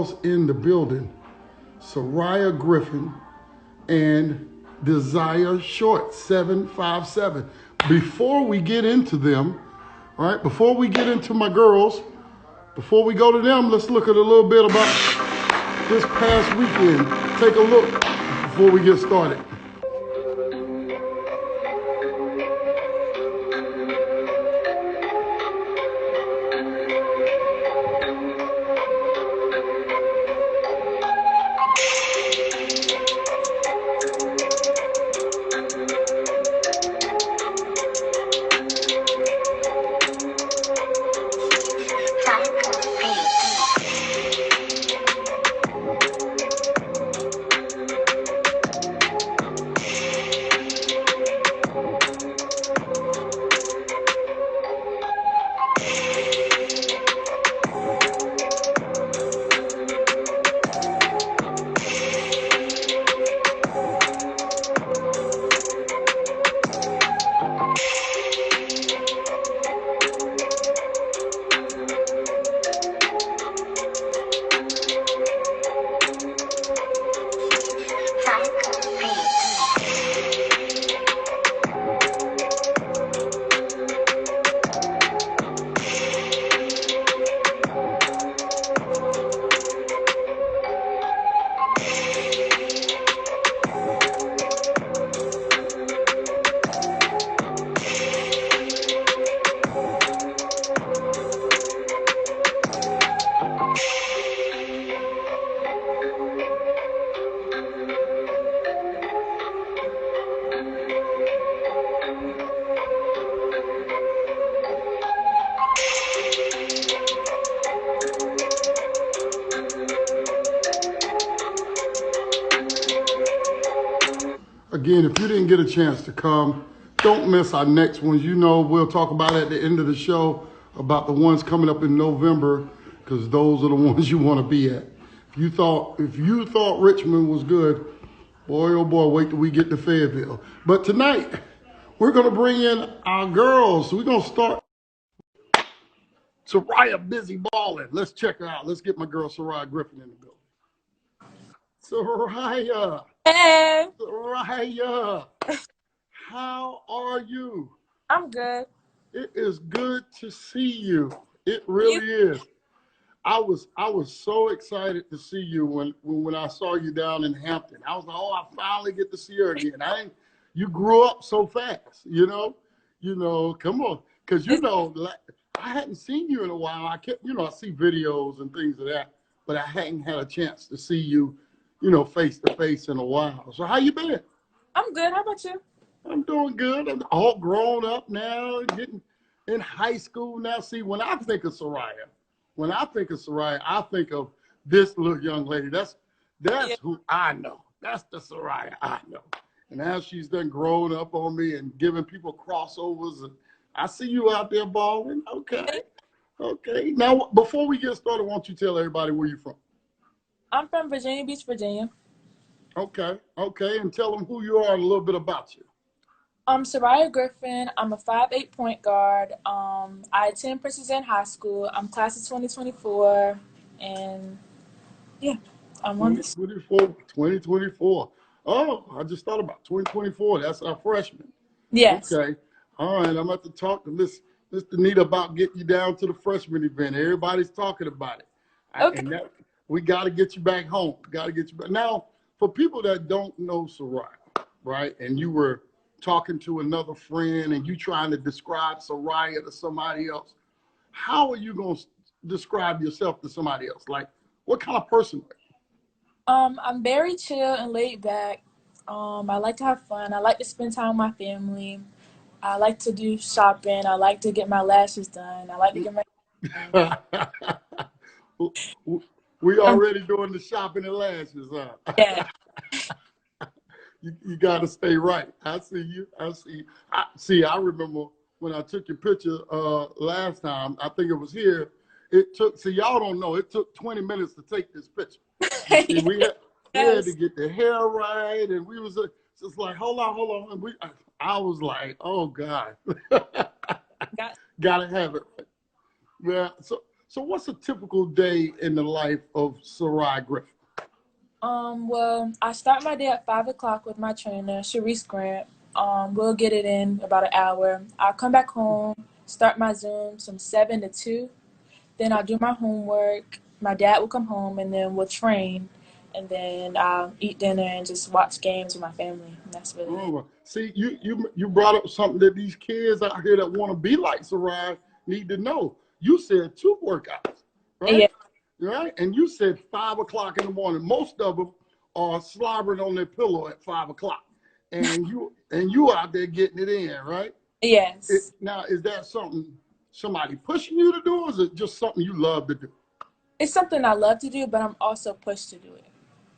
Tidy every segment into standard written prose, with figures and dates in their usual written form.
girls in the building, Cyriah Griffin and Desire Short 757. Before we get into them, all right, before we get into my girls, before we go to them, let's look at a little bit about this past weekend. Take a look before we get started. Again, if you didn't get a chance to come, don't miss our next ones. You know, we'll talk about it at the end of the show about the ones coming up in November, because those are the ones you want to be at. If you thought Richmond was good, boy, oh boy, wait till we get to Fayetteville. But tonight, we're going to bring in our girls. So we're going to start Cyriah busy balling. Let's check her out. Let's get my girl Cyriah Griffin in the building. Cyriah. Hey. Cyriah, how are you? I'm good. It is good to see you. It really is. I was so excited to see you when I saw you down in Hampton. I was like, oh, I finally get to see her again. You grew up so fast, you know, come on. Because, I hadn't seen you in a while. I see videos and things of that, but I hadn't had a chance to see you, face to face in a while. So how you been? I'm good. How about you? I'm doing good. I'm all grown up now, getting in high school now. See, when I think of Cyriah, I think of this little young lady. That's who I know. That's the Cyriah I know. And now she's done grown up on me and giving people crossovers. And I see you out there balling. Okay. Now, before we get started, why don't you tell everybody where you're from? I'm from Virginia Beach, Virginia. Okay. And tell them who you are and a little bit about you. I'm Cyriah Griffin. I'm a 5'8" point guard. I attend Princess Anne High School. I'm class of 2024. And yeah, I'm on this. 2024. Oh, I just thought about 2024. That's our freshman. Yes. Okay. All right. I'm about to talk to Miss Nita about getting you down to the freshman event. Everybody's talking about it. Okay. We got to get you back home. Got to get you back. Now, for people that don't know Cyriah, right, and you were talking to another friend and you trying to describe Cyriah to somebody else, how are you going to describe yourself to somebody else? Like, what kind of person are you? I'm very chill and laid back. I like to have fun. I like to spend time with my family. I like to do shopping. I like to get my lashes done. I like to get my We already doing the shopping and lashes, huh? Yeah. You got to stay right. I see you. I remember when I took your picture last time. I think it was here. Y'all don't know. It took 20 minutes to take this picture. See, we had to get the hair right, and we was just like, hold on. And I was like, oh God, gotta have it right. Yeah. So what's a typical day in the life of Cyriah Griffin? Well, I start my day at 5 o'clock with my trainer, Sharice Grant. We'll get it in about an hour. I'll come back home, start my Zoom from 7 to 2. Then I'll do my homework. My dad will come home, and then we'll train. And then I'll eat dinner and just watch games with my family. And that's really it. Oh, see, you brought up something that these kids out here that want to be like Sarai need to know. You said 2 workouts, right? Yeah, Right? And you said 5 o'clock in the morning. Most of them are slobbering on their pillow at 5 o'clock, and you out there getting it in, right? yes. Now, is that something somebody pushing you to do, or is it just something you love to do? It's something I love to do, but I'm also pushed to do it.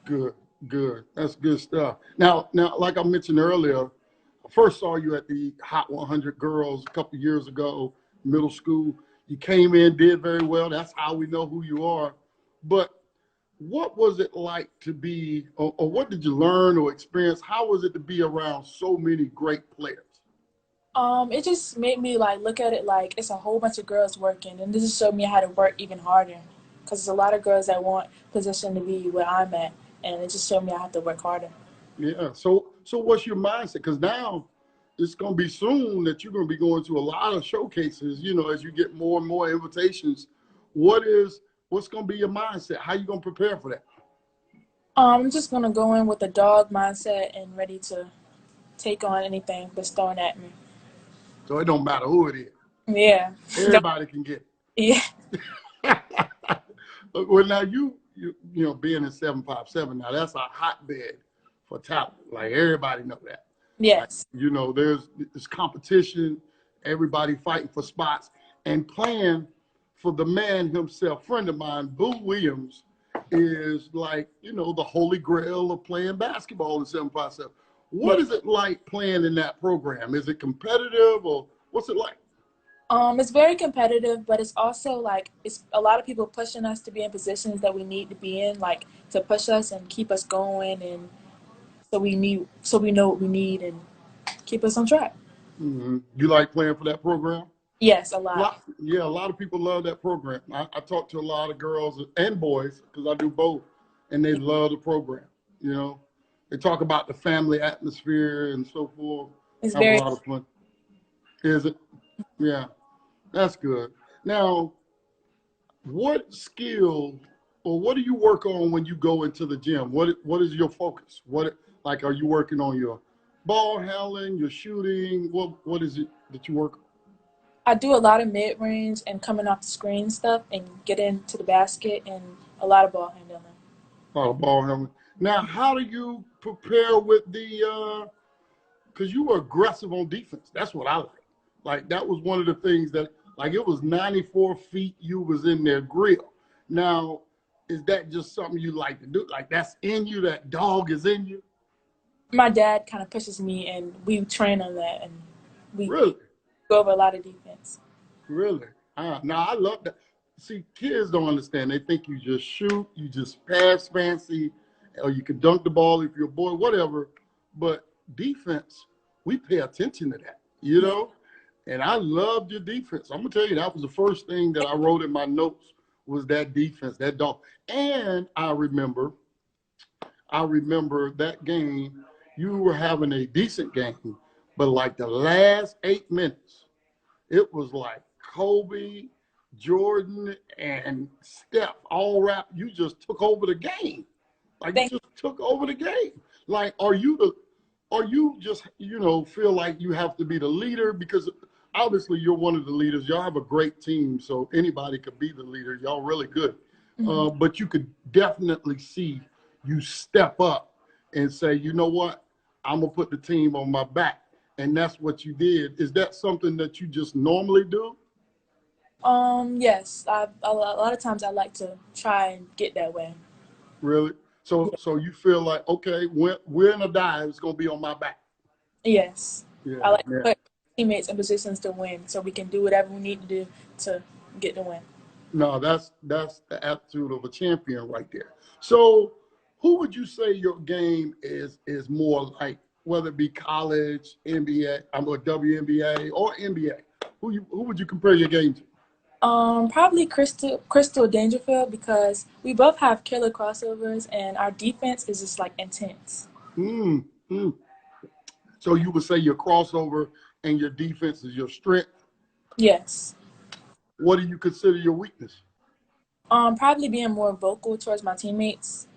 Good, good. That's good stuff. Now, like I mentioned earlier, I first saw you at the Hot 100 Girls a couple years ago, middle school. You came in, did very well. That's how we know who you are. But what was it like to be, or what did you learn or experience? How was it to be around so many great players? It just made me like look at it like it's a whole bunch of girls working, and this just showed me how to work even harder. Because there's a lot of girls that want position to be where I'm at, and it just showed me I have to work harder. Yeah. So what's your mindset? Because now it's going to be soon that you're going to be going to a lot of showcases, as you get more and more invitations. What's going to be your mindset? How you going to prepare for that? I'm just gonna go in with a dog mindset and ready to take on anything that's thrown at me. So it don't matter who it is. Yeah. Everybody can get Yeah. it. Well, now you being in 757, now that's a hotbed for talent. Like everybody know that. Like, Yes. there's competition, everybody fighting for spots and playing for the man himself. Friend of mine, Boo Williams, is like, the holy grail of playing basketball in 757. What is it like playing in that program? Is it competitive or what's it like? It's very competitive, but it's also like it's a lot of people pushing us to be in positions that we need to be in, like to push us and keep us going, and so we know what we need and keep us on track. You like playing for that program? Yes, a lot. Yeah, a lot of people love that program. I talk to a lot of girls and boys because I do both, and they love the program. They talk about the family atmosphere and so forth. It's Have a very. lot of fun. Is it? Yeah, that's good. Now, what skill or what do you work on when you go into the gym? What is your focus? Like are you working on your ball handling, your shooting? What is it that you work on? I do a lot of mid range and coming off the screen stuff and get into the basket and a lot of ball handling. Oh, ball handling. Now, how do you prepare with the? Because you were aggressive on defense. That's what I like. Like that was one of the things that, like, it was 94 feet. You was in their grill. Now, is that just something you like to do? Like that's in you. That dog is in you. My dad kind of pushes me, and we train on that, and we Really, go over a lot of defense. really. Now I love that. See, kids don't understand. They think you just shoot, you just pass fancy, or you can dunk the ball if you're a boy, whatever. But defense, we pay attention to that. And I loved your defense. I'm gonna tell you, that was the first thing that I wrote in my notes was that defense, that dog. And I remember that game. You were having a decent game, but like the last 8 minutes, it was like Kobe, Jordan, and Steph all wrapped. You just took over the game. Like you Thank just took over the game. Like, are you just, feel like you have to be the leader? Because obviously you're one of the leaders. Y'all have a great team, so anybody could be the leader. Y'all really good. you. But you could definitely see you step up and say, you know what? I'm going to put the team on my back. And that's what you did. Is that something that you just normally do? Yes, a lot of times I like to try and get that way. Really? So you feel like, okay, we're in a dive, it's going to be on my back. Yes, I Yeah, like to yeah. put teammates in positions to win, so we can do whatever we need to do to get the win. No, that's the attitude of a champion right there. So who would you say your game is more like, whether it be college, NBA, I'm a WNBA or NBA? Who would you compare your game to? Probably Crystal Dangerfield because we both have killer crossovers and our defense is just like intense. Mm, mm. So you would say your crossover and your defense is your strength. Yes. What do you consider your weakness? Probably being more vocal towards my teammates.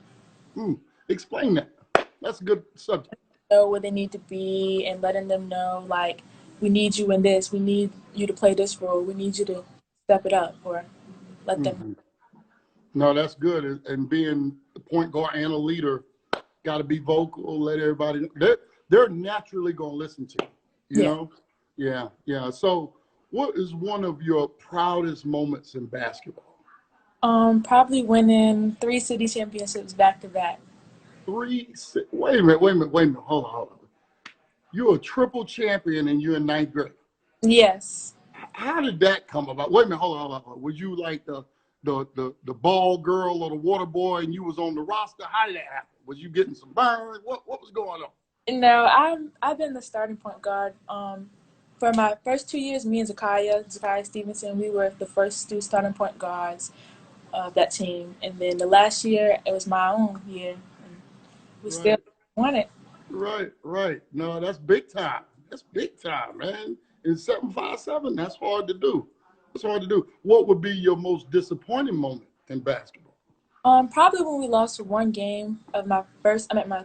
Explain that. That's a good subject. Know where they need to be and letting them know like we need you in this. We need you to play this role. We need you to step it up or let them. Hmm. No, that's good. And being the point guard and a leader, got to be vocal. Let everybody know. They're naturally gonna listen to you. You Yeah. know. Yeah, yeah. So, what is one of your proudest moments in basketball? Probably winning 3 city championships back to back. Wait a minute. Wait a minute. Wait a minute. Hold on. Hold on. You're a triple champion and you're in ninth grade. Yes. How did that come about? Wait a minute, hold on, hold on. Was you like the ball girl or the water boy and you was on the roster? How did that happen? Was you getting some burns? What was going on? No, I've been the starting point guard. For my first 2 years, me and Zakiah Stevenson, we were the first two starting point guards of that team. And then the last year, it was my own year. And we still Right, won it. right. No, that's big time. That's big time, man. In 757, that's hard to do. It's hard to do. What would be your most disappointing moment in basketball? Probably when we lost one game of my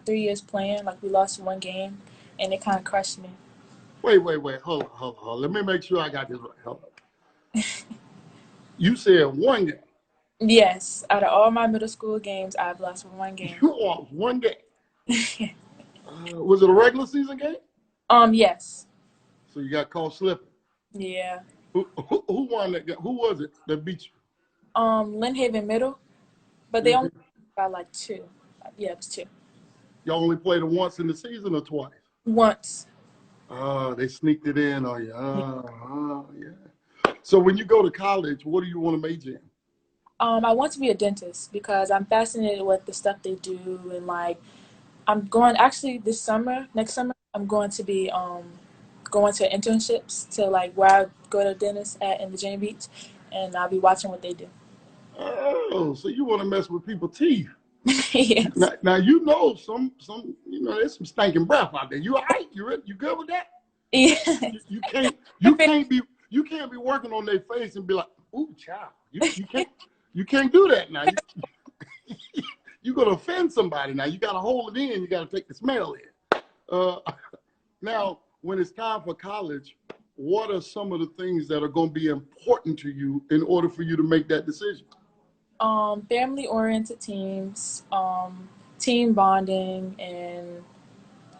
3 years playing, like we lost one game, and it kind of crushed me. Wait. Hold on. Let me make sure I got this right. Hold on. You said one game. Yes, out of all my middle school games, I've lost one game. You lost one game. Was it a regular season game? Yes. So you got caught slipping. Yeah. Who won that game? Who was it that beat you? Lynn Haven Middle, but they only by like two. Yeah, it was two. Y'all only played it once in the season or twice? Once. They sneaked it in on you. Yeah. So when you go to college, what do you want to major in? I want to be a dentist because I'm fascinated with the stuff they do and like I'm going actually next summer, I'm going to be going to internships to like where I go to dentist at in Virginia Beach, and I'll be watching what they do. Oh, so you want to mess with people's teeth? Yes. Now you know there's some stinking breath out there. You all right? You good with that? Yes. You can't be working on their face and be like, ooh, child. You can't do that now. You're gonna offend somebody now. You gotta hold it in, you gotta take the smell in. Now, when it's time for college, what are some of the things that are gonna be important to you in order for you to make that decision? Family oriented teams, team bonding, and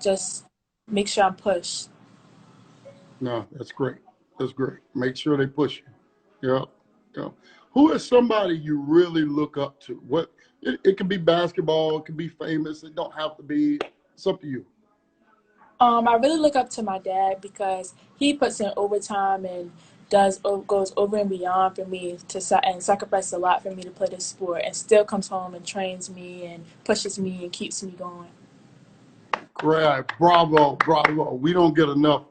just make sure I'm pushed. No, that's great. That's great. Make sure they push you. Yeah. Yeah. Who is somebody you really look up to? It can be basketball, it can be famous, it don't have to be. It's up to you. I really look up to my dad because he puts in overtime and goes over and beyond for me and sacrifices a lot for me to play this sport, and still comes home and trains me and pushes me and keeps me going. Great. Bravo. We don't get enough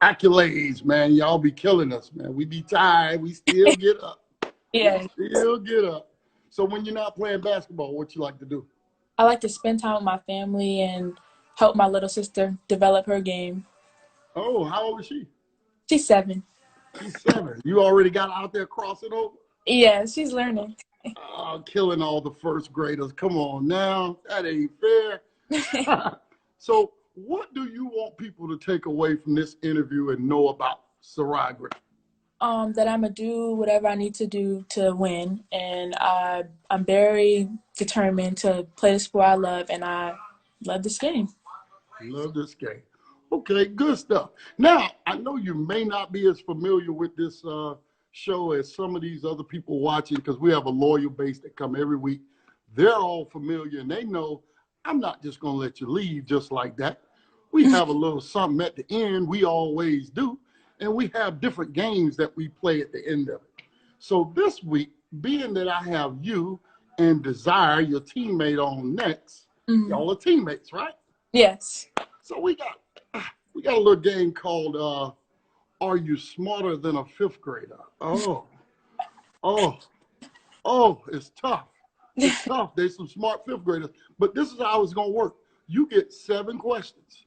accolades, man. Y'all be killing us, man. We be tired. We still get up. Yeah, We still get up. So when you're not playing basketball, what you like to do? I like to spend time with my family and help my little sister develop her game. Oh, how old is she? She's 7. She's 7. You already got out there crossing over? Yeah, she's learning. Oh, killing all the first graders. Come on now. That ain't fair. So what do you want people to take away from this interview and know about Cyriah Griffin? That I'm gonna do whatever I need to do to win, and I'm very determined to play the sport I love, and I love this game. Love this game. Okay, good stuff. Now, I know you may not be as familiar with this show as some of these other people watching because we have a loyal base that come every week. They're all familiar and they know I'm not just going to let you leave just like that. We have a little something at the end. We always do. And we have different games that we play at the end of it. So this week, being that I have you and Desire, your teammate, on next, y'all are teammates, right? Yes. So we got a little game called Are You Smarter Than a Fifth Grader? Oh, Oh, oh, it's tough. It's tough. There's some smart fifth graders. But this is how it's going to work. You get 7 questions.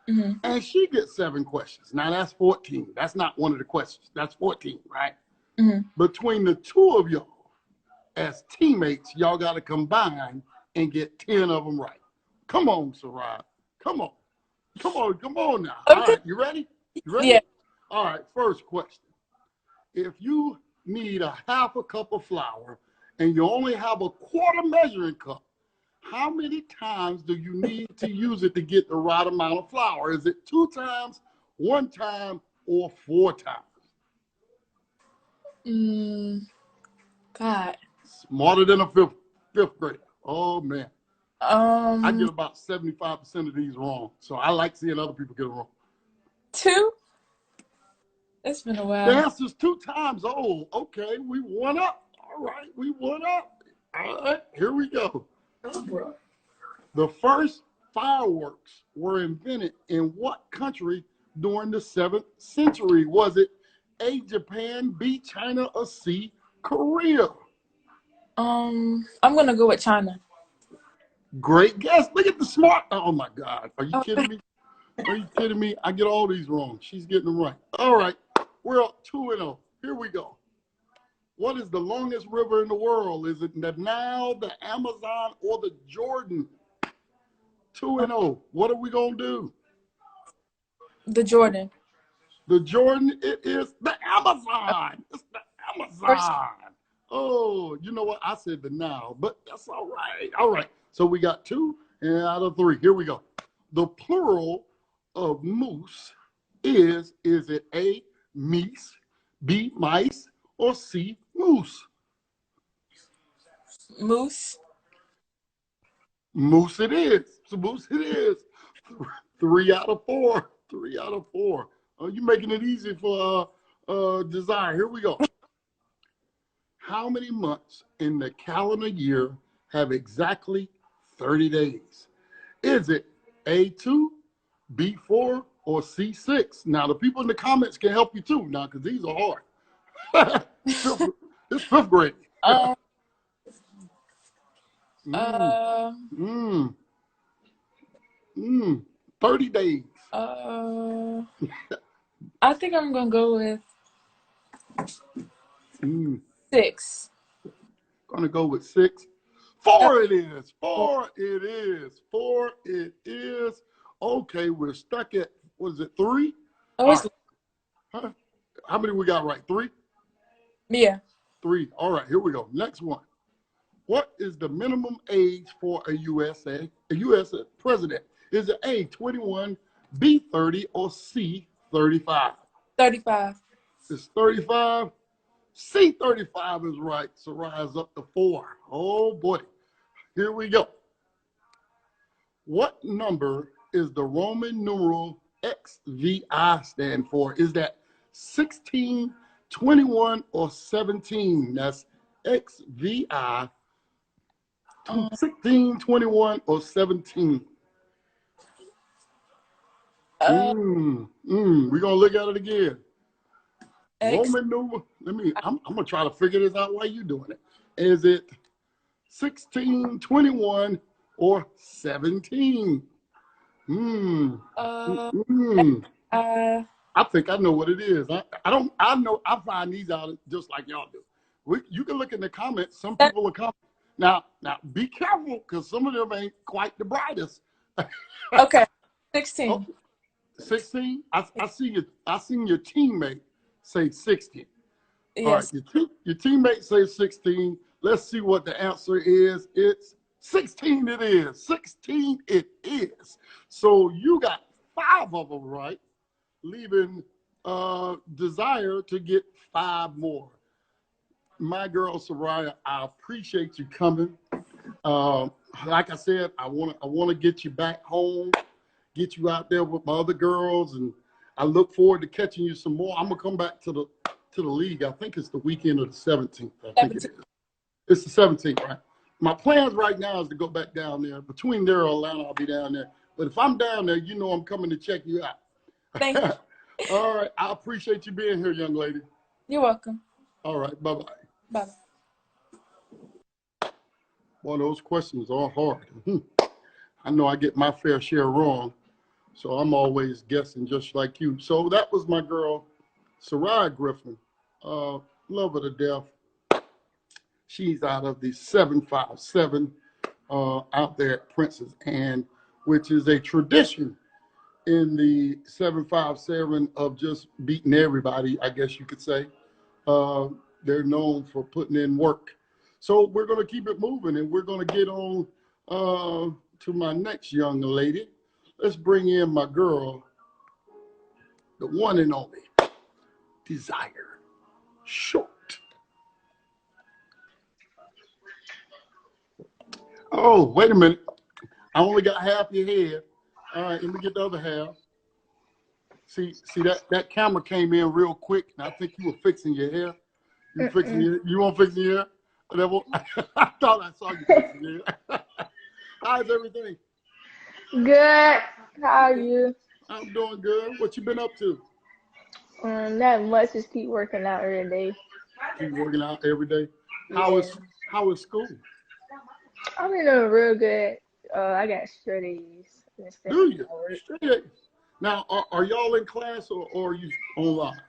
Mm-hmm. And she gets 7 questions. Now that's 14. That's not one of the questions. That's 14, right? Mm-hmm. Between the two of y'all, as teammates, y'all got to combine and get 10 of them right. Come on, Sarai. Come on. Come on. Come on now. Okay. All right. You ready? You ready? Yeah. All right. First question. If you need a half a cup of flour and you only have a quarter measuring cup, how many times do you need to use it to get the right amount of flour? Is it 2 times, 1 time, or 4 times? God. Smarter than a fifth grader. Oh, man. I get about 75% of these wrong. So I like seeing other people get it wrong. 2? It's been a while. The answer's 2 times. Oh, okay. We won up. All right. We won up. All right. Here we go. The first fireworks were invented in what country during the 7th century? Was it A, Japan, B, China, or C, Korea? I'm gonna go with China. Great guess. Look at the smart. Oh my God. Are you kidding me? Are you kidding me? I get all these wrong. She's getting them right. All right. We're up 2-0. Here we go. What is the longest river in the world? Is it the Nile, the Amazon, or the Jordan? 2-0. What are we going to do? The Jordan. The Jordan, it is the Amazon. It's the Amazon. Oh, you know what? I said the Nile, but that's all right. All right. So we got 2 out of 3. Here we go. The plural of moose is it A, meese, B, mice, or C, moose? Moose. Moose it is. So moose it is. 3 out of 4. 3 out of 4. Oh, you're making it easy for Desire. Here we go. How many months in the calendar year have exactly 30 days? Is it A2, B4, or C6? Now, the people in the comments can help you too now because these are hard. It's 5th grade. 30 days. I think I'm gonna go with 6. Gonna go with 6. 4 it is. 4 it is. 4 it is. Okay, we're stuck at, what is it, 3? Oh, it's Huh? How many we got right? 3? yeah. 3. All right, here we go. Next one. What is the minimum age for a U.S. president? Is it A, 21, B, 30, or C, 35? 35. It's 35. C, 35 is right. Sarai is up to 4. Oh, boy. Here we go. What number is the Roman numeral XVI stand for? Is that 16, 21, or 17? That's XVI. 16, 21, or 17? We're gonna look at it again. Roman numeral. I'm gonna try to figure this out while you're doing it. Is it 16, 21, or 17? I think I know what it is. I find these out just like y'all do. You can look in the comments. Some people are commenting. Now be careful because some of them ain't quite the brightest. Okay. 16. Oh, 16? I seen your teammate say 16. Yes. All right, your teammate says 16. Let's see what the answer is. It's 16 it is. 16 it is. So you got 5 of them right, leaving Desire to get 5 more. My girl, Sarai, I appreciate you coming. Like I said, I want to get you back home, get you out there with my other girls, and I look forward to catching you some more. I'm gonna come back to the league. I think it's the weekend of the 17th. I think it is. It's the 17th, right? My plans right now is to go back down there. Between there and Atlanta, I'll be down there. But if I'm down there, you know I'm coming to check you out. Thank you. All right. I appreciate you being here, young lady. You're welcome. All right. Bye-bye. Bye. Well, those questions are hard. I know I get my fair share wrong, so I'm always guessing just like you. So that was my girl, Cyriah Griffin. Love her to death. She's out of the 757 out there at Princess Anne, which is a tradition in the 757 of just beating everybody, I guess you could say. They're known for putting in work. So we're going to keep it moving, and we're going to get on to my next young lady. Let's bring in my girl, the one and only Desire Short. Oh, wait a minute. I only got half your head. All right, let me get the other half. See that camera came in real quick, and I think you were fixing your hair. You won't fix your hair? I thought I saw you fixing your hair. How's everything? Good. How are you? I'm doing good. What you been up to? Not much. Just keep working out every day. Keep working out every day. Yeah. How is school? I've been doing real good. I got straight A's. Do you? Straight A's. Now, are y'all in class or are you online?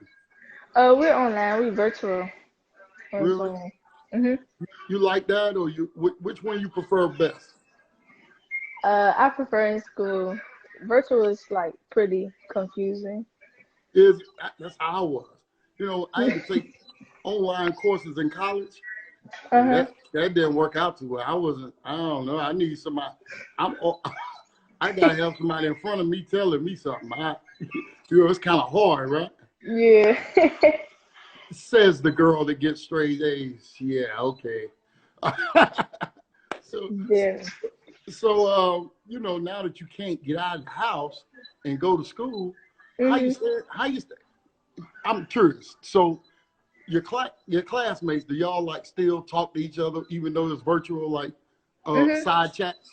We're online. We virtual. Really? Mhm. You like that, or which one you prefer best? I prefer in school. Virtual is like pretty confusing. That's how I was. You know, I had to take online courses in college. And that didn't work out too well. I don't know. I need somebody. I gotta have somebody in front of me telling me something. It's kind of hard, right? Yeah. Says the girl that gets straight A's. Yeah, okay. Yeah. So you know, now that you can't get out of the house and go to school, how you stay? I'm curious. So your classmates, do y'all like still talk to each other even though it's virtual, like side chats?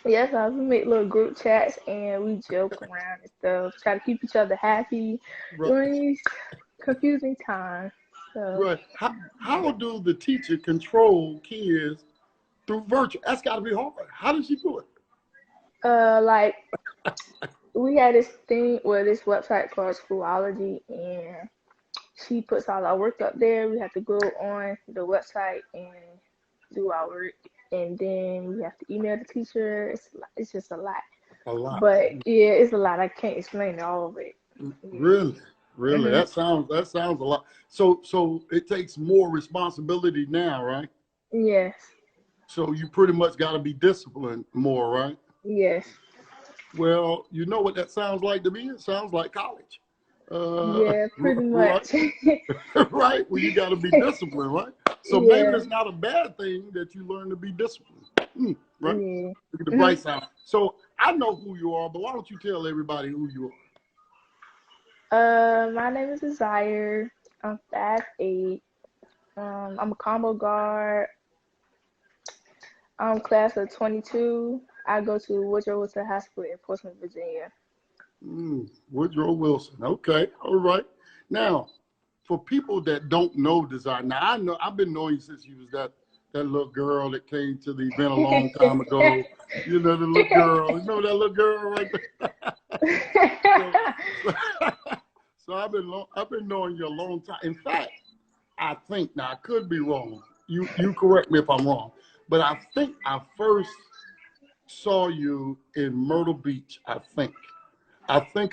Yes, we make little group chats and we joke around and stuff. Try to keep each other happy during these confusing times. So. Right. How do the teacher control kids through virtual? That's got to be hard. How does she do it? Like we had this this website called Schoology, and she puts all our work up there. We have to go on the website and do our work, and then we have to email the teacher. It's just a lot. A lot. But yeah, it's a lot. I can't explain all of it. Really? That sounds a lot. So it takes more responsibility now, right? Yes. So you pretty much got to be disciplined more, right? Yes. Well, you know what that sounds like to me? It sounds like college. Yeah, pretty much. Right? Right? Well, you got to be disciplined, right? So maybe it's not a bad thing that you learn to be disciplined, right? Yeah. Look at the bright side. So I know who you are, but why don't you tell everybody who you are? My name is Desire. I'm 5'8". I'm a combo guard. I'm class of 22. I go to Woodrow Wilson High School in Portsmouth, Virginia. Woodrow Wilson. Okay. All right. Now, for people that don't know Desire, now I know I've been knowing you since you was that little girl that came to the event a long time ago. You know, the little girl. You know that little girl right there? So I've been knowing you a long time. In fact, I think, now I could be wrong. You correct me if I'm wrong. But I think I first saw you in Myrtle Beach, I think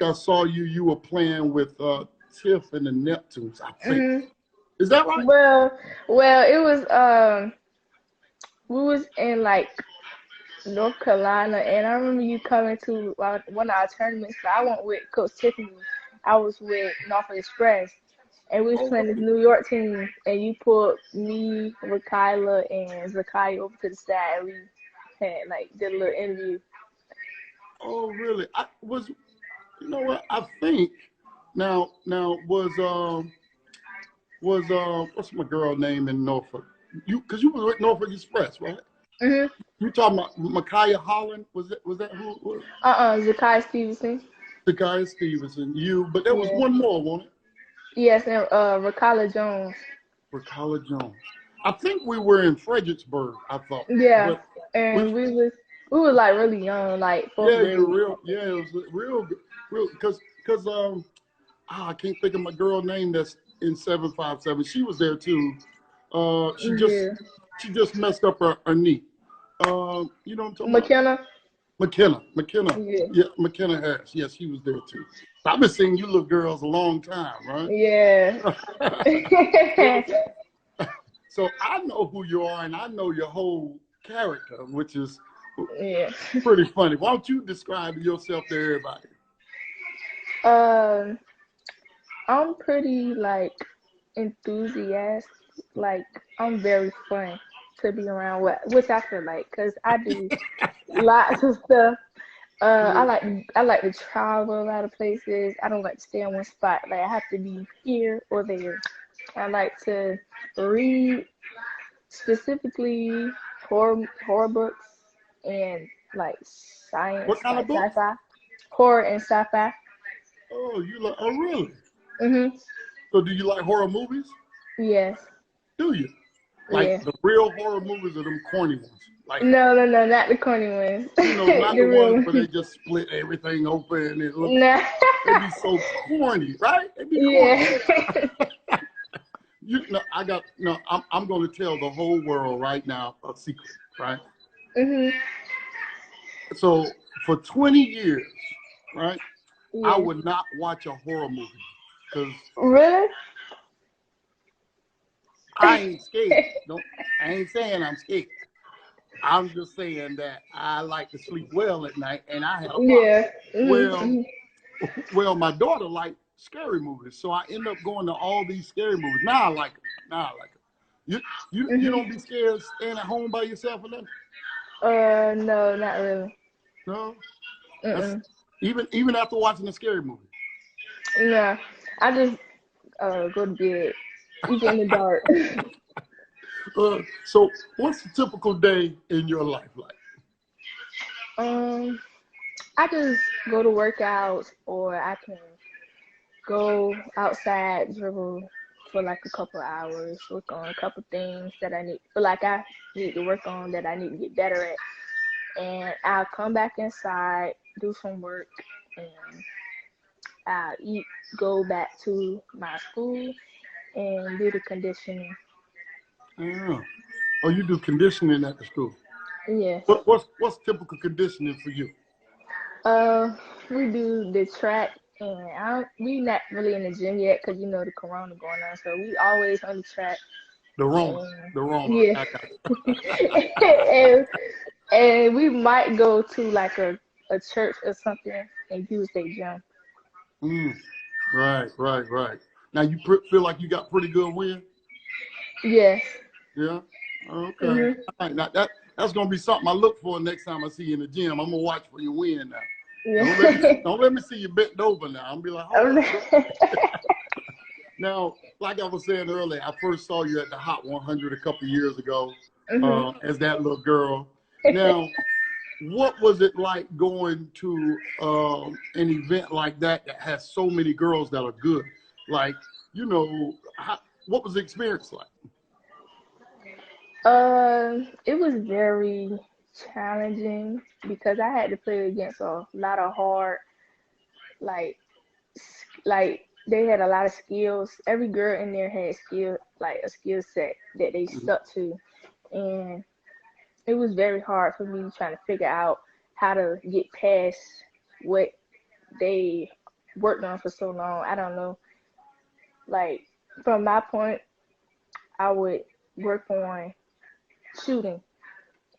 I saw you were playing with Tiff and the Neptunes, I think. Is that right? Well, it was we was in like North Carolina, and I remember you coming to one of our tournaments. But I went with Coach Tiffany. I was with Norfolk Express, and we was playing this New York team. And you pulled me, Rakayla, and Zakai over to the side, and we had did a little interview. Oh, really? You know what? I think now was what's my girl name in Norfolk? Because you was with Norfolk Express, right? You talking about Micaiah Holland? Was that who it was? Zakai Stevenson. Zakai Stevenson. But there was one more, wasn't it? Yes, and Rakayla Jones. Ricola Jones. I think we were in Fredericksburg, I thought. Yeah, But and which, we was like really young, like fourth yeah, you're grade. real. Yeah, it was real, because I can't think of my girl name that's in 757. She was there too. She just Yeah, messed up her knee. You know what I'm talking about? McKenna. McKenna. Yeah, Yeah, McKenna Harris. Yes, he was there too. I've been seeing you little girls a long time, yeah. right? Well, so I know who you are, and I know your whole character, which is Yeah. pretty funny. Why don't you describe yourself to everybody? Um, I'm pretty like enthusiastic. Like I'm very fun to be around, which I feel like, cause I do lots of stuff. Yeah. I like to travel a lot of places. I don't like to stay in one spot. Like I have to be here or there. I like to read, specifically horror books and like science, What kind like of books? sci-fi, horror and sci-fi. Oh, you like? Oh, really? Mhm. So, do you like horror movies? Yes. Do you like Yeah. the real horror movies or them corny ones? Like, No, not the corny ones. not The the real ones where they ones. just split everything open and it look. Nah. They be so corny, right? They be corny. Yeah. You know, I got no. I'm going to tell the whole world right now a secret, right? Mhm. So for 20 years, right, I Yeah. would not watch a horror movie because Really? I ain't scared. Don't. I ain't saying I'm scared. I'm just saying that I like to sleep well at night, and I had a problem. Yeah. Well, Mhm. my daughter liked scary movies, so I end up going to all these scary movies. Now I like them. Now I like them. You Mhm. don't be scared staying at home by yourself or nothing? No, not really. No. That's Mm. even after watching a scary movie. Nah. I just go to bed, even in the dark. So what's a typical day in your life like? um, I just go to workouts, or I can go outside, dribble for like a couple of hours, work on a couple things that I need to work on, that I need to get better at. And I'll come back inside, do some work, and I'll eat, go back to my school, and do the conditioning. Yeah. Oh, you do conditioning at the school. Yes. What's typical conditioning for you? Uh, we do the track, and we not really in the gym yet because the corona going on. So we always on the track, The Rona. and The Rona. yeah, I got and, and we might go to like a church or something and use their gym. Mm, right. Now you feel like you got pretty good win? Yes. Yeah. Okay. All Mhm. right. Now that's gonna be something I look for next time I see you in the gym. I'm gonna watch for your win now. Yeah. Don't let me see you bent over now. I'm gonna be like, hold up, bro. Now, like I was saying earlier, I first saw you at the Hot 100 a couple years ago Mhm. as that little girl. Now, what was it like going to an event like that that has so many girls that are good? Like, what was the experience like? It was very challenging because I had to play against a lot of hard, like, like they had a lot of skills. Every girl in there had like a skill set that they stuck to, and it was very hard for me trying to figure out how to get past what they worked on for so long. I don't know. Like from my point, I would work on shooting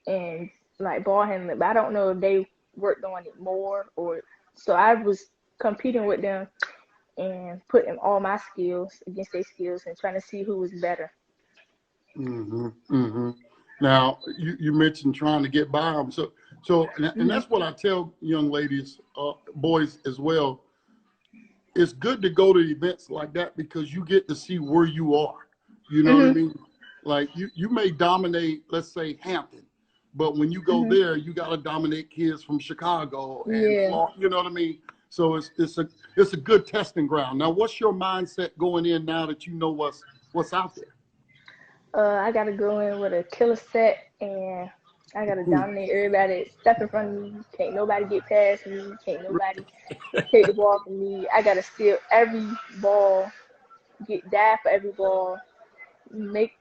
and like ball handling, but I don't know if they worked on it more or. So I was competing with them and putting all my skills against their skills and trying to see who was better. Mm-hmm. Mm-hmm. Now, you mentioned trying to get by them. And Mhm. that's what I tell young ladies, boys as well. It's good to go to events like that because you get to see where you are. You know what I Mhm. mean? Like you may dominate, let's say Hampton, but when you go Mhm. there, you got to dominate kids from Chicago and Yeah. Florida. You know what I mean? So it's a good testing ground. Now, what's your mindset going in now that you know what's out there? I gotta go in with a killer set, and I gotta dominate everybody. Step in front of me. Can't nobody get past me. Can't nobody take the ball from me. I gotta steal every ball, get dive for every ball, make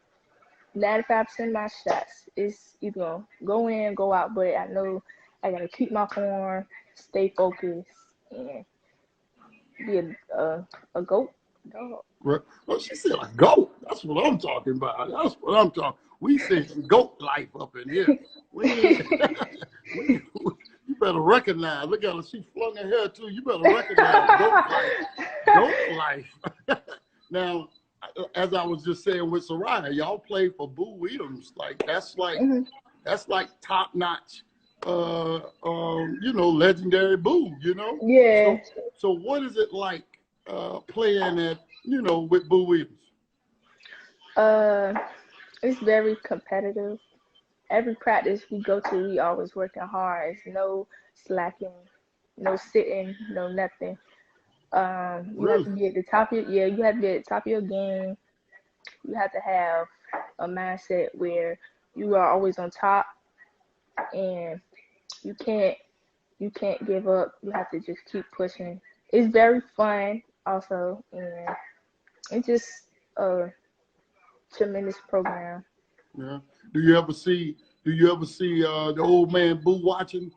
95% of my shots. It's either gonna go in, go out, but I know I gotta keep my form, stay focused, and be a goat dog. Well, she said a goat. That's what I'm talking about. That's what I'm talking. We say goat life up in here. You better recognize. Look at her. She flung her hair too. You better recognize goat life. Goat life. Now, as I was just saying with Sarai, y'all play for Boo Williams. That's like top notch. Legendary Boo. Yeah. So what is it like playing at with Boo Williams? It's very competitive. Every practice we go to, we always working hard. It's no slacking, no sitting, no nothing. You have to be at the top of you have to be at the top of your game. You have to have a mindset where you are always on top, and you can't give up. You have to just keep pushing. It's very fun also, and it's just a tremendous program. Yeah. Do you ever see the old man Boo watching?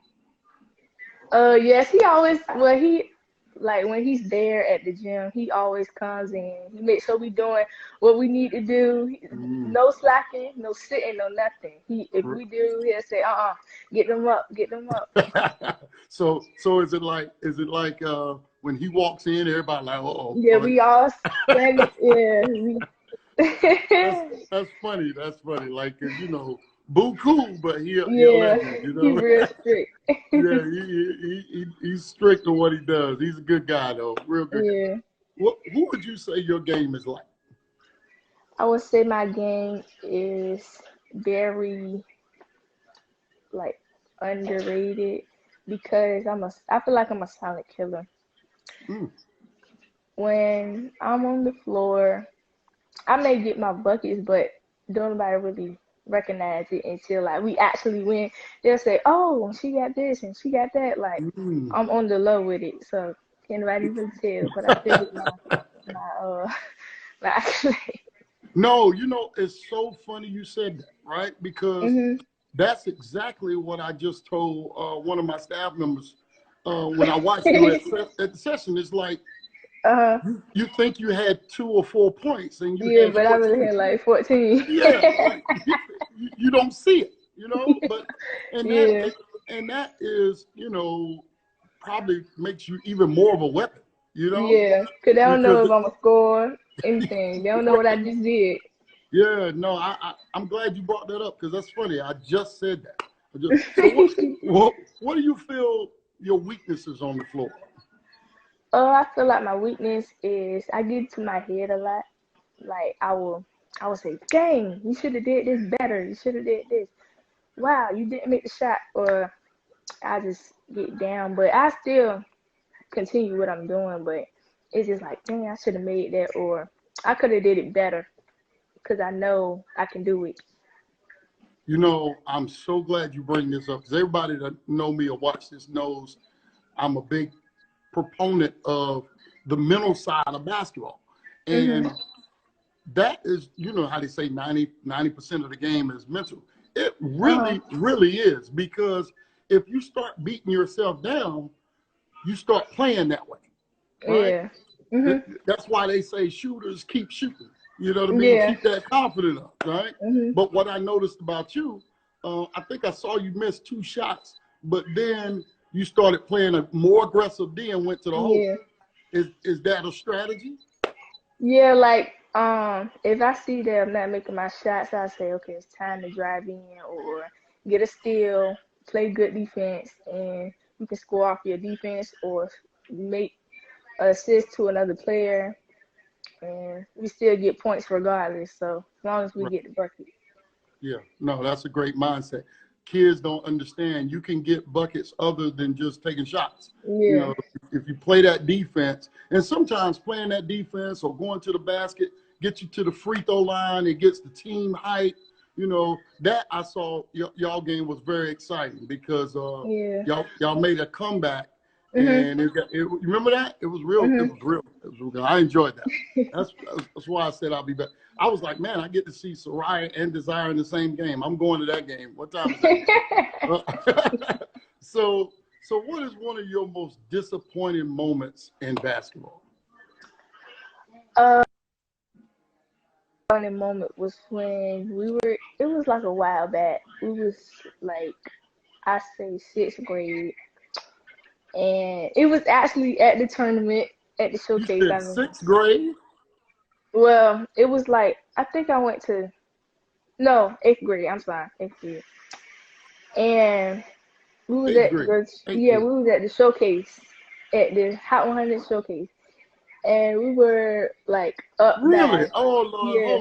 Yes, he always when he's there at the gym, he always comes in. He makes sure we doing what we need to do. No slacking, no sitting, no nothing. If we do, he'll say, get them up. So is it like when he walks in, everybody like, uh-oh. Yeah, we all stand. That's funny. That's funny. Like, Boo cool, but he a legend, He's real strict. Yeah, he's strict on what he does. He's a good guy though, real good. Yeah. Guy. Who would you say your game is like? I would say my game is very underrated because I feel like I'm a silent killer. When I'm on the floor, I may get my buckets, but don't nobody really recognize it until we actually win. They'll say, "Oh, she got this and she got that." I'm on the low with it, so can't nobody even tell. But I feel my accolade. No, it's so funny you said that, right? Because that's exactly what I just told one of my staff members when I watched you at the session. It's like you think you had 2 or 4 points, and you had but I really had 14. Yeah, you don't see it, but and that is probably makes you even more of a weapon, Yeah, because they don't know if I'm going to score anything. They don't know what I just did. Yeah, no, I'm glad you brought that up because that's funny. I just said that. So what do you feel your weaknesses on the floor? I feel like my weakness is I get to my head a lot. I will say, "Dang, you should have did this better. You should have did this. Wow, you didn't make the shot." Or I just get down, but I still continue what I'm doing. But it's just like, dang, I should have made that, or I could have did it better because I know I can do it. I'm so glad you bring this up because everybody that know me or watch this knows I'm a big proponent of the mental side of basketball. And that is, how they say 90% of the game is mental. It really, really is, because if you start beating yourself down, you start playing that way. Right? Yeah. That's why they say shooters keep shooting. You know what I mean? Yeah. Keep that confidence up, right? But what I noticed about you, I think I saw you miss 2 shots, but then you started playing a more aggressive D and went to the hole. Yeah. Is that a strategy? Yeah, if I see that I'm not making my shots, I say, okay, it's time to drive in or get a steal, play good defense, and you can score off your defense or make an assist to another player, and we still get points regardless. So as long as we get the bucket. Yeah, no, that's a great mindset. Kids don't understand you can get buckets other than just taking shots. Yeah. If you play that defense, and sometimes playing that defense or going to the basket get you to the free throw line. It gets the team hype. You know, that I saw y'all game was very exciting because y'all made a comeback. And remember that? It was real. It was real. It was real good. I enjoyed that. That's why I said I'll be back. I was like, man, I get to see Sarai and Desire in the same game. I'm going to that game. What time is it? So what is one of your most disappointing moments in basketball? Funny moment was when it was like a while back. We was like, I say 6th grade. And it was actually at the tournament, at the showcase. You said 6th grade? Well, it was like, I think I went to, no, 8th grade. I'm sorry, 8th grade. And we was at the showcase, at the Hot 100 showcase. And we were like up. Really? Oh Lord, yeah.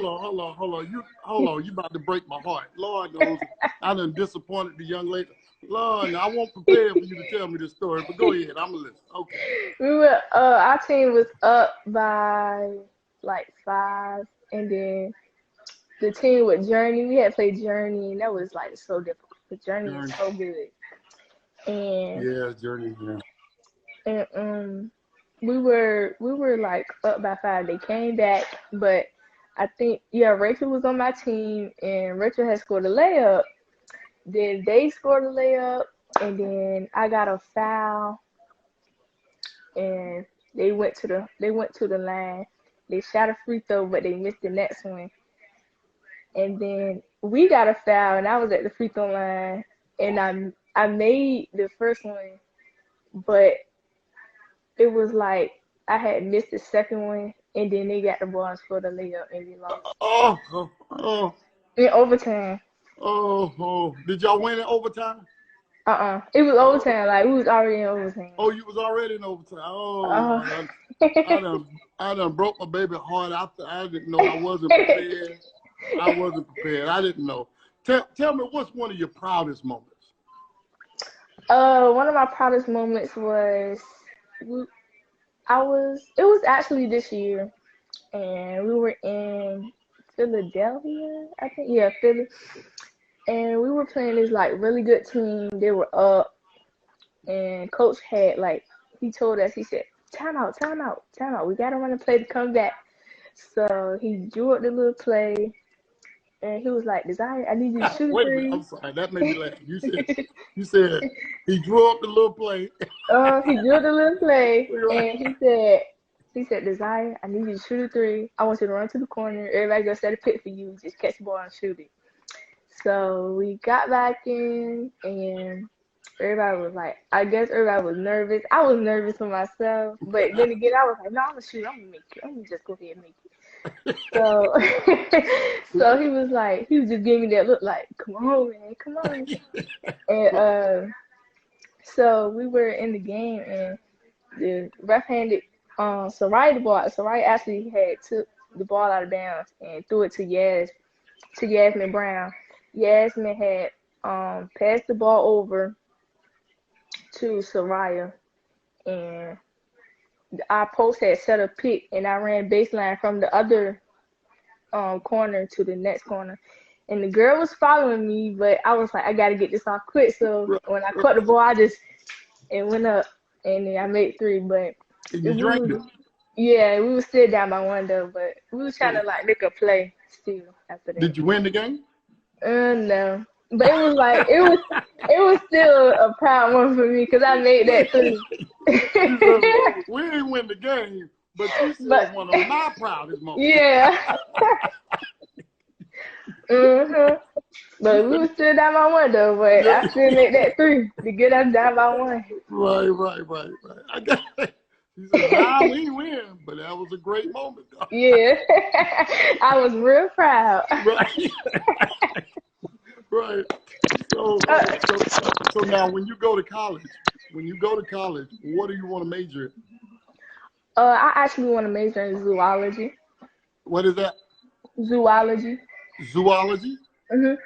Hold on. You about to break my heart. Lord knows I done disappointed the young lady. Lord, I won't prepare for you to tell me this story, but go ahead. I'm gonna listen. Okay. We were our team was up by like 5, and then the team with Journey, we had played Journey, and that was like so difficult. The Journey is so good. And yeah, Journey, yeah. And we were like up by 5. They came back, but I think Rachel was on my team, and Rachel had scored a layup. Then they scored a layup, and then I got a foul, and they went to the line. They shot a free throw, but they missed the next one. And then we got a foul, and I was at the free throw line, and I made the first one, but it was like I had missed the second one, and then they got the ball and scored a layup, and we lost. In overtime. Did y'all win in overtime? It was overtime. Like, we was already in overtime. Oh, you was already in overtime. I done broke my baby heart after I didn't know I wasn't prepared. I didn't know. Tell me, what's one of your proudest moments? One of my proudest moments was it was actually this year, and we were in Philadelphia, I think. Yeah, Philly. And we were playing this like really good team. They were up, and coach had he told us, he said, time out. We gotta run a play to come back. So he drew up the little play, and he was like, Desire, I need you to shoot a three. I'm sorry, that made me laugh. You said he drew up the little play. He drew the little play, and he said, Desire, I need you to shoot a 3. I want you to run to the corner. Everybody gonna set a pick for you. Just catch the ball and shoot it. So we got back in, and everybody was like, I guess everybody was nervous. I was nervous for myself, but then again, I was like, no, I'm gonna shoot. I'm gonna make it. I'm gonna just go ahead and make it. So he was just giving me that look like, come on, man, come on. And so we were in the game, and the ref handed Sarai the ball. Sarai actually had took the ball out of bounds and threw it to Yasmin Brown. Yasmin had passed the ball over to Cyriah, and our post had set a pick, and I ran baseline from the other corner to the next corner. And the girl was following me, but I was like, I got to get this off quick. So when I caught the ball, it went up, and then I made 3. But you drank it. Yeah, we were still down by 1 though, but we was trying to make a play still after that. Did you win the game? No, but it was still a proud one for me because I made that 3. We didn't win the game, but you said one of my proudest moments. Yeah. But we were still down by 1 though, but I still made that 3 to get us down by 1. Right. I got it. She said, nah, we didn't win, but that was a great moment, though. Yeah. I was real proud. Right. So now when you go to college, what do you want to major in? I actually want to major in zoology. What is that? Zoology. Zoology? Mhm.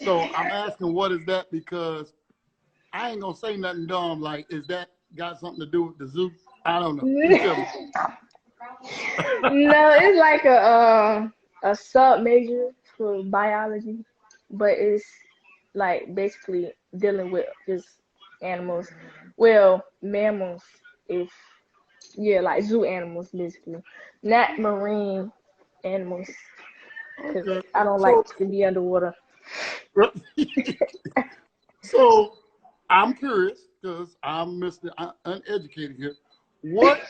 So I'm asking what is that because I ain't gonna say nothing dumb like, is that got something to do with the zoo? I don't know. No, it's like a sub major for biology, but it's like basically dealing with just animals. Well, mammals, if yeah, like zoo animals basically, not marine animals, because Okay. I don't like So, to be underwater. so I'm curious because I'm Mr. Uneducated here. What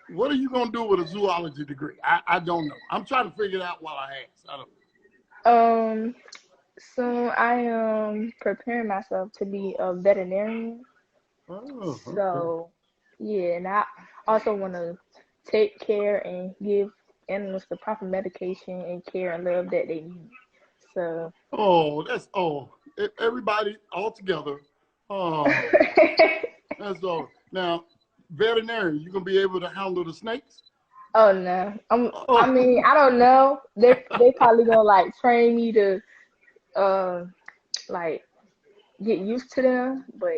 What are you gonna do with a zoology degree? I don't know. I'm trying to figure it out while I ask. I don't Um, so I am preparing myself to be a veterinarian. know. Oh, okay. So yeah, and I also want to take care and give animals the proper medication and care and love that they need. So Oh, that's everybody all together. Oh, that's all. Now, veterinarian, you gonna be able to handle the snakes? oh no, I Oh, mean I don't know. They probably gonna like train me to uh like get used to them, but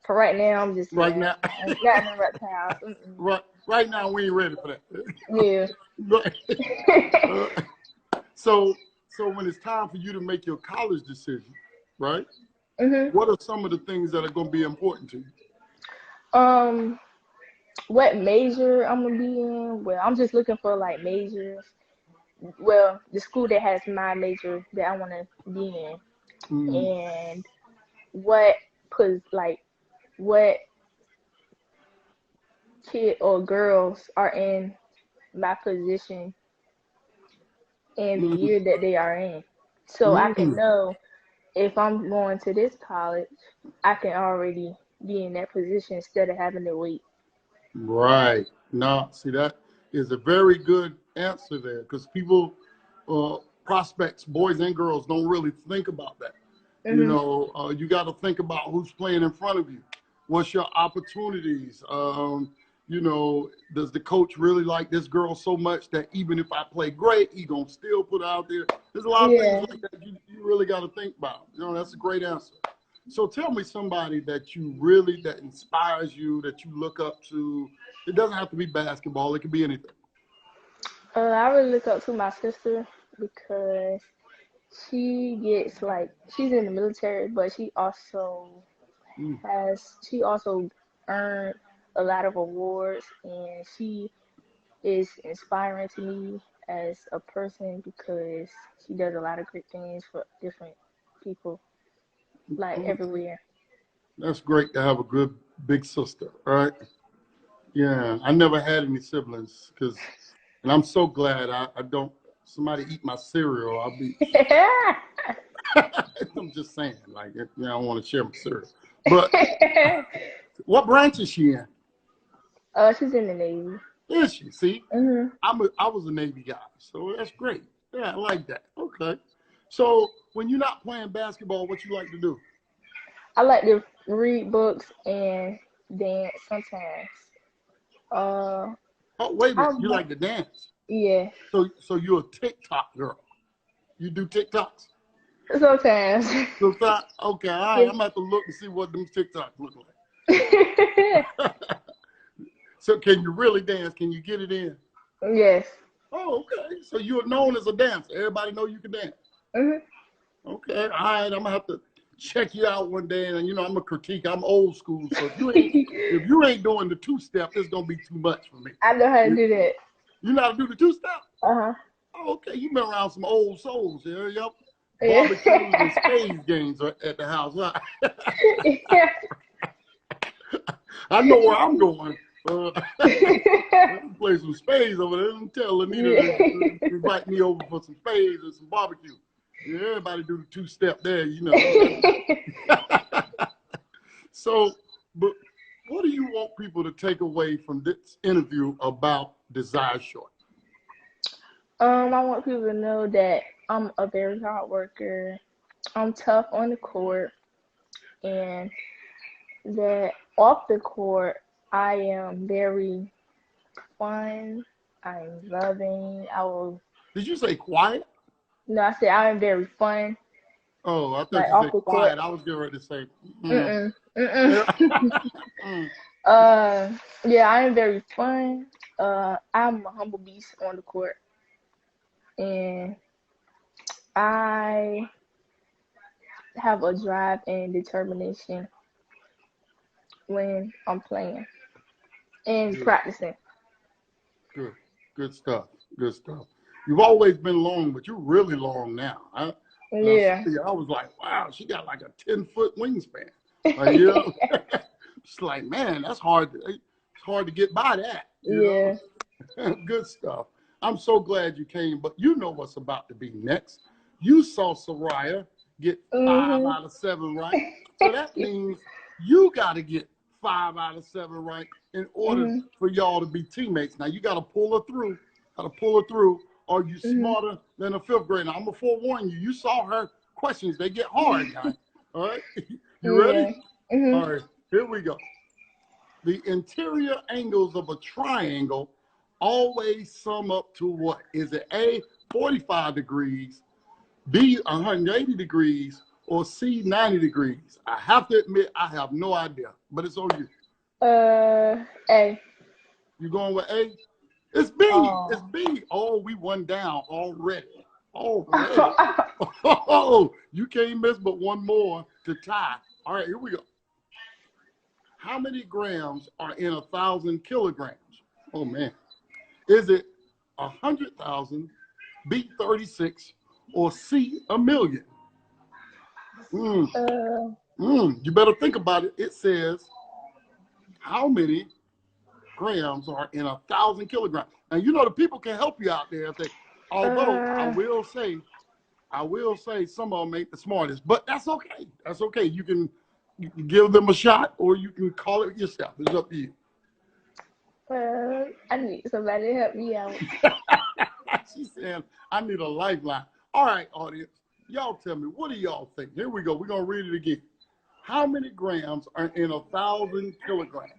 for right now I'm just right saying now, not in the reptiles. right now we ain't ready for that. Yeah. Right. Uh, so, so when it's time for you to make your college decision, right? Mhm. What are some of the things that are going to be important to you? Um, what major I'm gonna be in? Well, I'm just looking for like majors. Well, the school that has my major that I want to be in, Mm, and what like what kid or girls are in my position in the mm, year that they are in, so I can mm. know if I'm going to this college, I can already be in that position instead of having to wait. Right. Now, see, that is a very good answer there because people, prospects, boys and girls, don't really think about that. Mhm. You got to think about who's playing in front of you. What's your opportunities? Does the coach really like this girl so much that even if I play great, he gonna still put her out there? There's a lot of things Yeah. like that you really got to think about. That's a great answer. So tell me somebody that inspires you, that you look up to. It doesn't have to be basketball. It can be anything. I really look up to my sister because she's in the military, but Mm. she also earned a lot of awards, and she is inspiring to me as a person because she does a lot of great things for different people, like Oh, everywhere. that's great to have a good big sister, right? Yeah, I never had any siblings and I'm so glad I don't. Somebody eat my cereal, I'll be. I'm just saying, like, I don't want to share my cereal. But what branch is she in? She's in the Navy. Is she? See, hmm I was a Navy guy, so that's great. Yeah, I like that. Okay. So when you're not playing basketball, what you like to do? I like to read books and dance sometimes. Uh, Oh, wait a I minute. You like to dance. yeah, So you're a TikTok girl. You do TikToks? sometimes. So okay, all right. Yeah. I'm gonna have to look and see what them TikToks look like. So can you really dance? Can you get it in? Yes. Oh, okay. So you're known as a dancer. Everybody know you can dance. hmm Okay, all right. I'm gonna have to check you out one day, and I'm a critique. I'm old school, so if you ain't doing the two step, it's gonna be too much for me. I know how to You, do that. you know how to do the two step? Uh-huh. Oh, okay. You've been around some old souls here. Yep. Yeah. Barbecues and spades games at the house. Huh? Yeah. I know where I'm going. Play some spades over there and tell Anita to Yeah. invite me over for some spades and some barbecue. Yeah, everybody do the two step there. So, but what do you want people to take away from this interview about Desire Short? I want people to know that I'm a very hard worker. I'm tough on the court, and that off the court, I am very fun. I'm loving. I will. Did you say quiet? No, I said I am very fun. Oh, I thought Like you off said the court. quiet. I was getting ready to say, Mm-mm. yeah. Mm-mm. Yeah, I am very fun. I'm a humble beast on the court, and I have a drive and determination when I'm playing and Good, practicing. good, good stuff. Good stuff. You've always been long, but you're really long now. When I saw Yeah. you, I was like, wow, she got like a 10-foot wingspan. Like, you know, it's like, man, that's hard. It's hard to get by that. You Yeah. know, good stuff. I'm so glad you came, but you know what's about to be next. You saw Cyriah get 5 out of 7 right, so that means you got to get 5 out of 7 right in order Mhm. for y'all to be teammates. Now you got to pull her through. Got to pull her through. Are you Mhm. smarter than a fifth grader? I'm gonna forewarn you. You saw her questions; they get hard now. All right, you ready? Yeah. Mhm. All right, here we go. The interior angles of a triangle always sum up to what? Is it A, 45 degrees, B, 180 degrees, or C, 90 degrees? I have to admit, I have no idea, but it's on you. A. You going with A? It's B. It's Oh. B. Oh, we won down already. Already. Oh, you can't miss but one more to tie. All right, here we go. How many grams are in 1,000 kilograms? Oh, man. Is it 100,000, B, 36, or C, a million? Mm, uh. you better think about it. It says, how many grams are in 1,000 kilograms? And you know the people can help you out there if they, although Uh. I will say some of them ain't the smartest, but that's okay. That's okay. You can give them a shot or you can call it yourself. It's up to you. I need somebody to help me out. She's saying, I need a lifeline. All right, audience. Y'all tell me, what do y'all think? Here we go. We're going to read it again. How many grams are in 1,000 kilograms?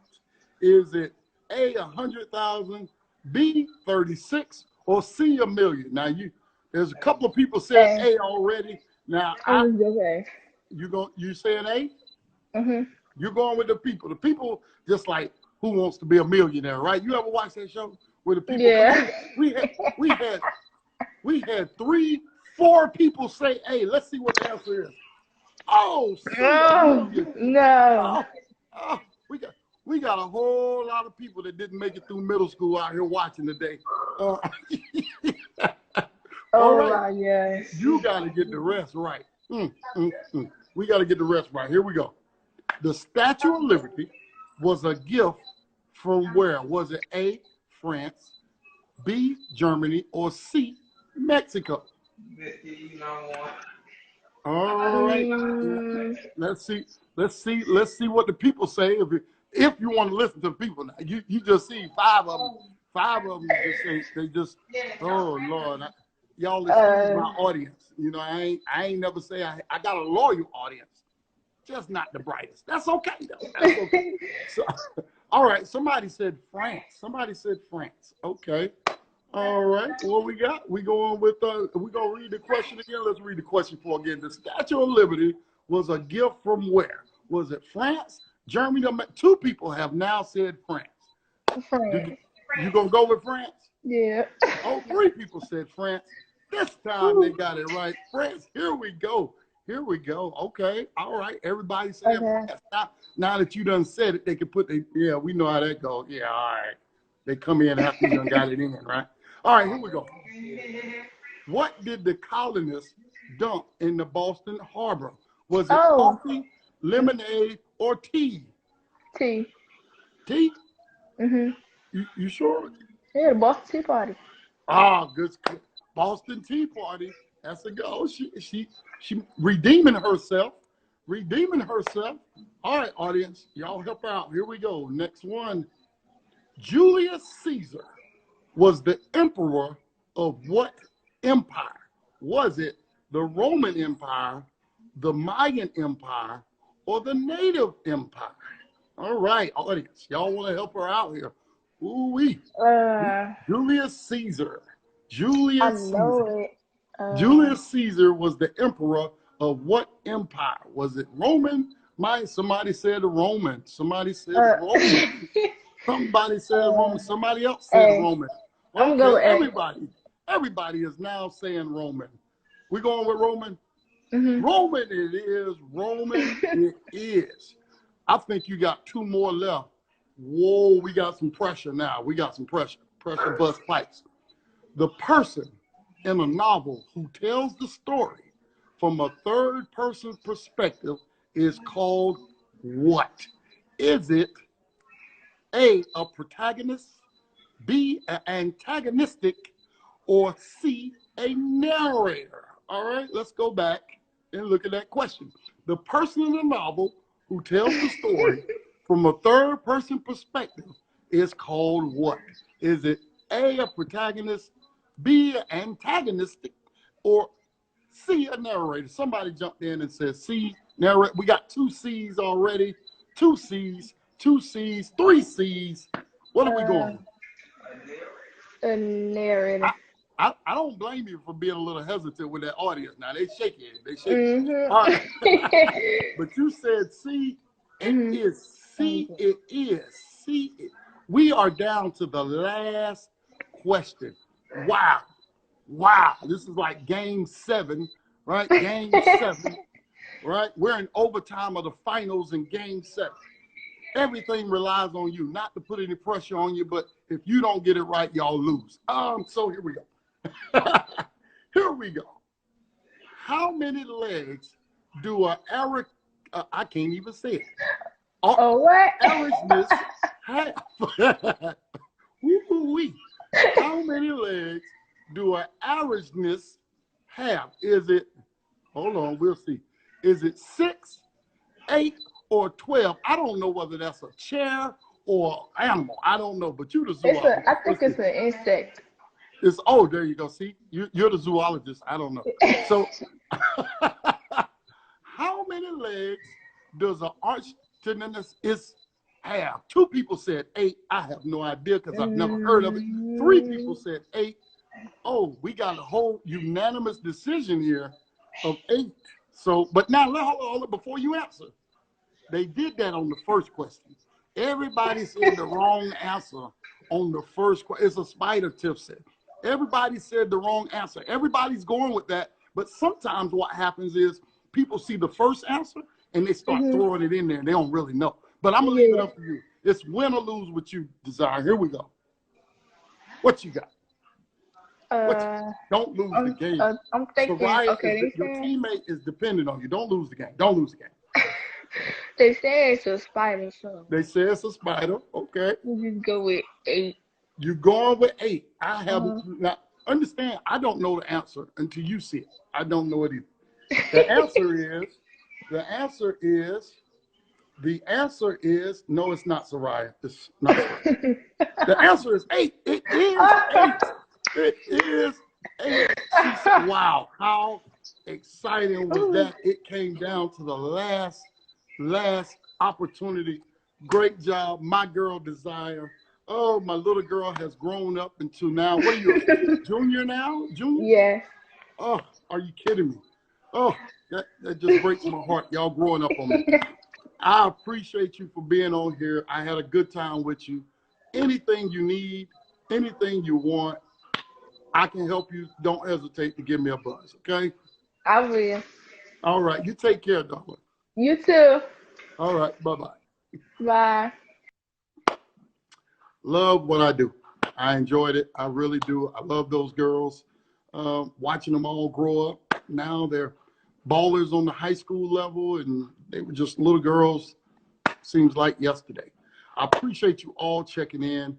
Is it A, 100,000, B, 36, or C, a million? Now, there's a couple of people said A. A already. Now, I'm just A. you saying A? Mhm. You're going with the people. The people just like Who Wants to Be a Millionaire, right? You ever watch that show where the people? Yeah. We had we had we had 3, 4 people say, "Hey, let's see what the answer is." Oh, see a Oh million. no. Oh, oh, we got a whole lot of people that didn't make it through middle school out here watching today. Uh, all Oh right, my gosh. you got to get the rest right. We got to get the rest right. Here we go. The Statue of Liberty was a gift from where? Was it A, France, B, Germany, or C, Mexico? All right. Mm, Let's see. Let's see what the people say. If you want to listen to people, now, you just see 5 of them. 5 of them just say they just. Oh Lord, y'all excuse my audience. You know, I ain't never say I got a loyal audience, just not the brightest. That's okay though. That's okay. So, all right. Somebody said France. Somebody said France. Okay. All right. What we got? We going with we gonna read the question again. Let's read the question for again. The Statue of Liberty was a gift from where? Was it France, Germany? 2 people have now said France. friend. You gonna go with France? Yeah. Oh, 3 people said France. This time they got it right. France. Here we go. Here we go. Okay. All right. Everybody saying Okay. France. Now that you done said it, they can put yeah, we know how that goes. Yeah, all right. They come in after you done got it in, right? All right, here we go. What did the colonists dump in the Boston Harbor? Was it Oh. coffee, lemonade, or tea? T. Tea? Mhm. You sure? Yeah, the Boston Tea Party. Ah, good. Boston Tea Party. That's a go. She redeeming herself. Redeeming herself. All right, audience, y'all help out. Here we go. Next one. Julius Caesar was the emperor of what empire? Was it the Roman Empire, the Mayan Empire, or the Native Empire? All right, audience, y'all want to help her out here? Ooh-wee. Uh, Julius Caesar. I Julius Caesar. know it. Julius Caesar was the emperor of what empire? Was it Roman, Somebody said Roman. Somebody said Uh, Roman. Somebody said Roman. Somebody else said hey, Roman. I'm Okay, going. everybody is now saying Roman. We going with Roman? Mm-hmm. Roman it is. Roman it is. I think you got 2 more left. Whoa, we got some pressure now. We got some pressure. Pressure bust pipes. The person in a novel who tells the story from a third-person perspective is called what? Is it A, a protagonist, B, an antagonistic, or C, a narrator? All right, let's go back and look at that question. The person in the novel who tells the story from a third-person perspective is called what? Is it A, a protagonist, B, an antagonistic, or C, a narrator? Somebody jumped in and said C, narrator. We got 2 C's already. 2 C's, 2 C's, 3 C's. What are we going with? A narrator. I don't blame you for being a little hesitant with that audience. Now they shake it. They shake it. Mm-hmm. All right. But you said C. It is C. It is C. We are down to the last question. Wow. Wow. This is like game 7, right? Game 7, right? We're in overtime of the finals in game 7. Everything relies on you, not to put any pressure on you, but if you don't get it right, y'all lose. So here we go. Here we go. How many legs do I can't even say it. What? Arabness have? Woo-wee. How many legs do an Arabness have? Is it, hold on, we'll see. Is it 6, 8, or 12? I don't know whether that's a chair or animal. I don't know, but you're the zoologist. I think it's an insect. Oh, there you go. See, you're the zoologist. I don't know. So, how many legs does an Archdinus have? 2 people said 8. I have no idea because I've never heard of it. 3 people said 8. Oh, we got a whole unanimous decision here of 8. So, but now, hold on, before you answer. They did that on the first question. Everybody said the wrong answer on the first question. It's a spider, Tiff said. Everybody said the wrong answer. Everybody's going with that. But sometimes what happens is people see the first answer and they start throwing it in there and they don't really know. But I'm going to leave it up to you. It's win or lose what you desire. Here we go. What you got? Don't lose the game. I'm thinking, Sarai okay, your teammate is dependent on you. Don't lose the game. Don't lose the game. They say it's a spider, so. They say it's a spider. Okay. We just go with 8. You're going with 8. I haven't. Now, understand, I don't know the answer until you see it. I don't know it either. The answer is, no, it's not Sarai. It's not Sarai. The answer is 8. It is 8. It is 8. She said, wow, how exciting was that? It came down to the last opportunity. Great job, my girl Desire. Oh, my little girl has grown up into now. What are you, a junior now? Junior? Yeah. Oh, are you kidding me? Oh, that just breaks my heart. Y'all growing up on me. I appreciate you for being on here. I had a good time with you. Anything you need, anything you want, I can help you. Don't hesitate to give me a buzz, okay? I will. All right. You take care, darling. You too. All right. Bye-bye. Bye. Love what I do. I enjoyed it. I really do. I love those girls. Watching them all grow up. Now they're ballers on the high school level, and they were just little girls, seems like yesterday. I appreciate you all checking in.